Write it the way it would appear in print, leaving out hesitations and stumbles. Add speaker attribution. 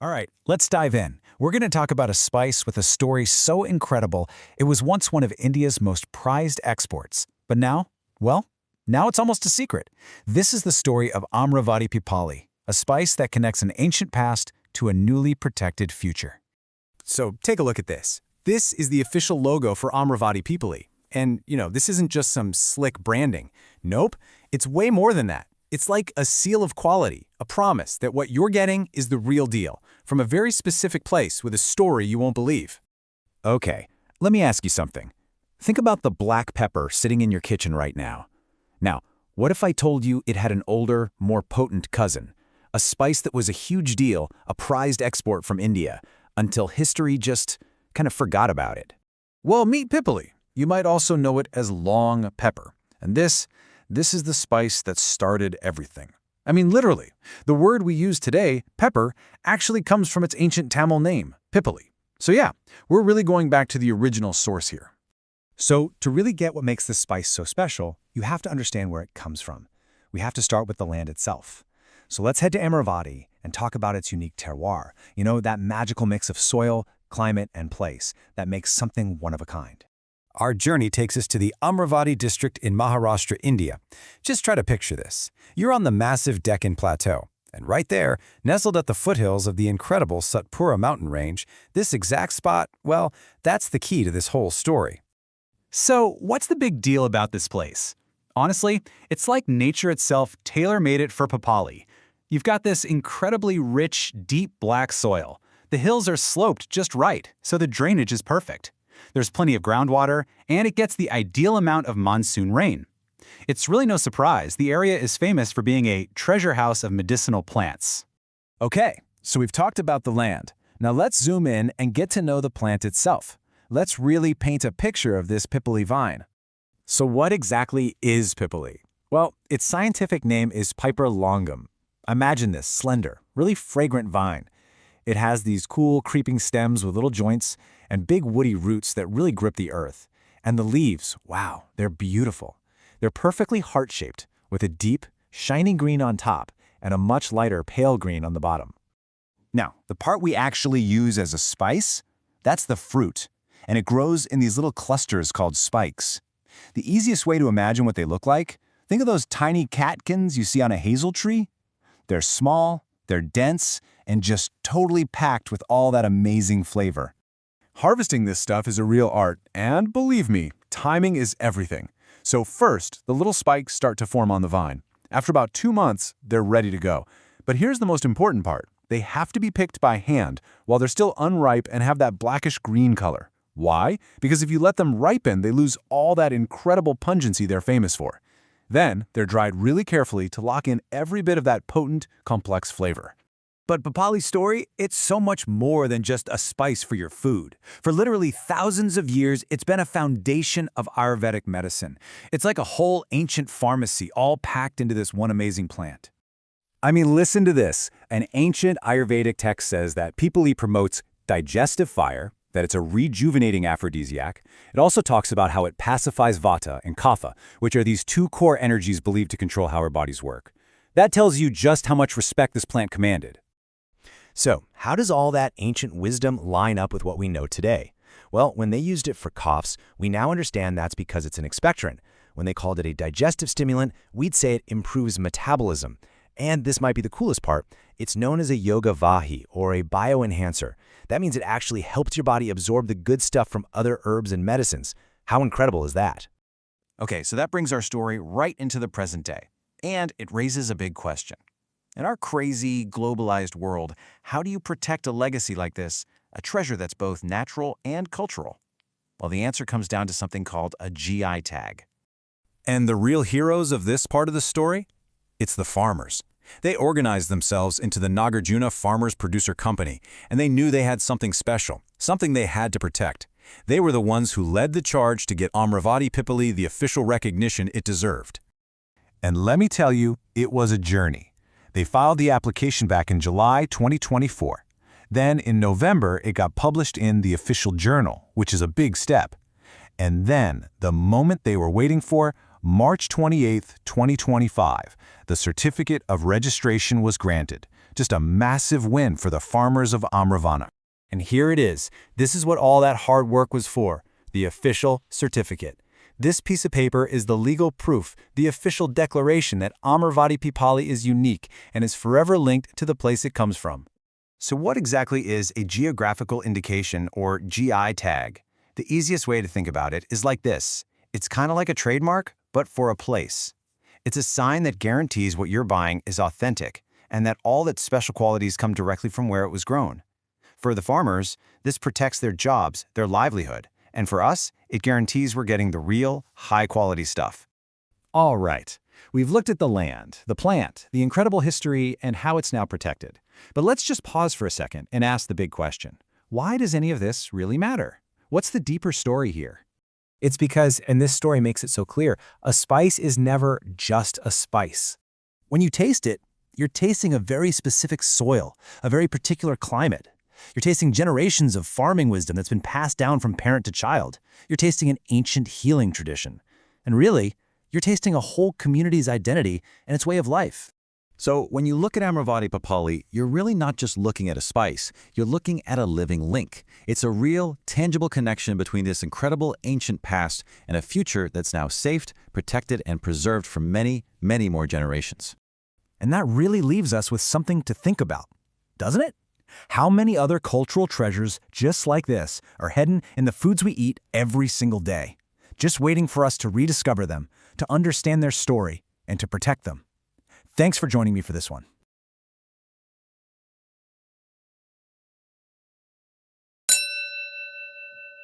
Speaker 1: All right, let's dive in. We're going to talk about a spice with a story so incredible, it was once one of India's most prized exports. But now, well, now it's almost a secret. This is the story of Amravati Pippali, a spice that connects an ancient past to a newly protected future.
Speaker 2: So take a look at this. This is the official logo for Amravati Pippali. And, this isn't just some slick branding. Nope, it's way more than that. It's like a seal of quality, a promise that what you're getting is the real deal, from a very specific place with a story you won't believe.
Speaker 1: Okay, let me ask you something. Think about the black pepper sitting in your kitchen right now. Now, what if I told you it had an older, more potent cousin? A spice that was a huge deal, a prized export from India, until history just kind of forgot about it.
Speaker 3: Well, meet Pippali. You might also know it as long pepper. And this is the spice that started everything. I mean, literally. The word we use today, pepper, actually comes from its ancient Tamil name, Pippali. So yeah, we're really going back to the original source here.
Speaker 2: So to really get what makes this spice so special, you have to understand where it comes from. We have to start with the land itself. So let's head to Amravati and talk about its unique terroir. That magical mix of soil, climate, and place that makes something one of a kind.
Speaker 1: Our journey takes us to the Amravati district in Maharashtra, India. Just try to picture this. You're on the massive Deccan Plateau, and right there, nestled at the foothills of the incredible Satpura mountain range, this exact spot, well, that's the key to this whole story.
Speaker 4: So, what's the big deal about this place? Honestly, it's like nature itself tailor-made it for Pippali. You've got this incredibly rich, deep black soil. The hills are sloped just right, so the drainage is perfect. There's plenty of groundwater, and it gets the ideal amount of monsoon rain. It's really no surprise the area is famous for being a treasure house of medicinal plants.
Speaker 2: Okay, so we've talked about the land. Now let's zoom in and get to know the plant itself. Let's really paint a picture of this Pippali vine. So what exactly is Pippali? Well, its scientific name is Piper longum. Imagine this slender, really fragrant vine. It has these cool, creeping stems with little joints and big woody roots that really grip the earth. And the leaves, wow, they're beautiful. They're perfectly heart-shaped, with a deep, shiny green on top and a much lighter pale green on the bottom.
Speaker 5: Now, the part we actually use as a spice, that's the fruit, and it grows in these little clusters called spikes. The easiest way to imagine what they look like, think of those tiny catkins you see on a hazel tree. They're small, they're dense, and just totally packed with all that amazing flavor.
Speaker 2: Harvesting this stuff is a real art, and believe me, timing is everything. So first, the little spikes start to form on the vine. After about 2 months, they're ready to go. But here's the most important part. They have to be picked by hand while they're still unripe and have that blackish green color. Why? Because if you let them ripen, they lose all that incredible pungency they're famous for. Then, they're dried really carefully to lock in every bit of that potent, complex flavor.
Speaker 1: But Pippali's story, it's so much more than just a spice for your food. For literally thousands of years, it's been a foundation of Ayurvedic medicine. It's like a whole ancient pharmacy all packed into this one amazing plant.
Speaker 2: I mean, listen to this. An ancient Ayurvedic text says that Pippali promotes digestive fire, that it's a rejuvenating aphrodisiac. It also talks about how it pacifies Vata and Kapha, which are these two core energies believed to control how our bodies work. That tells you just how much respect this plant commanded.
Speaker 6: So, how does all that ancient wisdom line up with what we know today? Well, when they used it for coughs, we now understand that's because it's an expectorant. When they called it a digestive stimulant, we'd say it improves metabolism. And this might be the coolest part, it's known as a yoga vahi, or a bioenhancer. That means it actually helps your body absorb the good stuff from other herbs and medicines. How incredible is that?
Speaker 3: Okay, so that brings our story right into the present day. And it raises a big question. In our crazy, globalized world, how do you protect a legacy like this, a treasure that's both natural and cultural? Well, the answer comes down to something called a GI tag.
Speaker 1: And the real heroes of this part of the story? It's the farmers. They organized themselves into the Nagarjuna Farmers Producer Company, and they knew they had something special, something they had to protect. They were the ones who led the charge to get Amravati Pippali the official recognition it deserved.
Speaker 5: And let me tell you, it was a journey. They filed the application back in July 2024. Then in November, it got published in the official journal, which is a big step. And then, the moment they were waiting for, March 28, 2025, the certificate of registration was granted. Just a massive win for the farmers of Amravati.
Speaker 6: And here it is. This is what all that hard work was for, the official certificate. This piece of paper is the legal proof, the official declaration that Amravati Pippali is unique and is forever linked to the place it comes from. So what exactly is a geographical indication, or GI tag? The easiest way to think about it is like this. It's kind of like a trademark, but for a place. It's a sign that guarantees what you're buying is authentic and that all its special qualities come directly from where it was grown. For the farmers, this protects their jobs, their livelihood. And for us, it guarantees we're getting the real, high-quality stuff.
Speaker 2: All right. We've looked at the land, the plant, the incredible history, and how it's now protected. But let's just pause for a second and ask the big question. Why does any of this really matter? What's the deeper story here?
Speaker 6: It's because, and this story makes it so clear, a spice is never just a spice. When you taste it, you're tasting a very specific soil, a very particular climate. You're tasting generations of farming wisdom that's been passed down from parent to child. You're tasting an ancient healing tradition. And really, you're tasting a whole community's identity and its way of life.
Speaker 1: So when you look at Amravati Pippali, you're really not just looking at a spice, you're looking at a living link. It's a real, tangible connection between this incredible ancient past and a future that's now safe, protected, and preserved for many, many more generations.
Speaker 2: And that really leaves us with something to think about, doesn't it? How many other cultural treasures just like this are hidden in the foods we eat every single day, just waiting for us to rediscover them, to understand their story, and to protect them? Thanks for joining me for this one.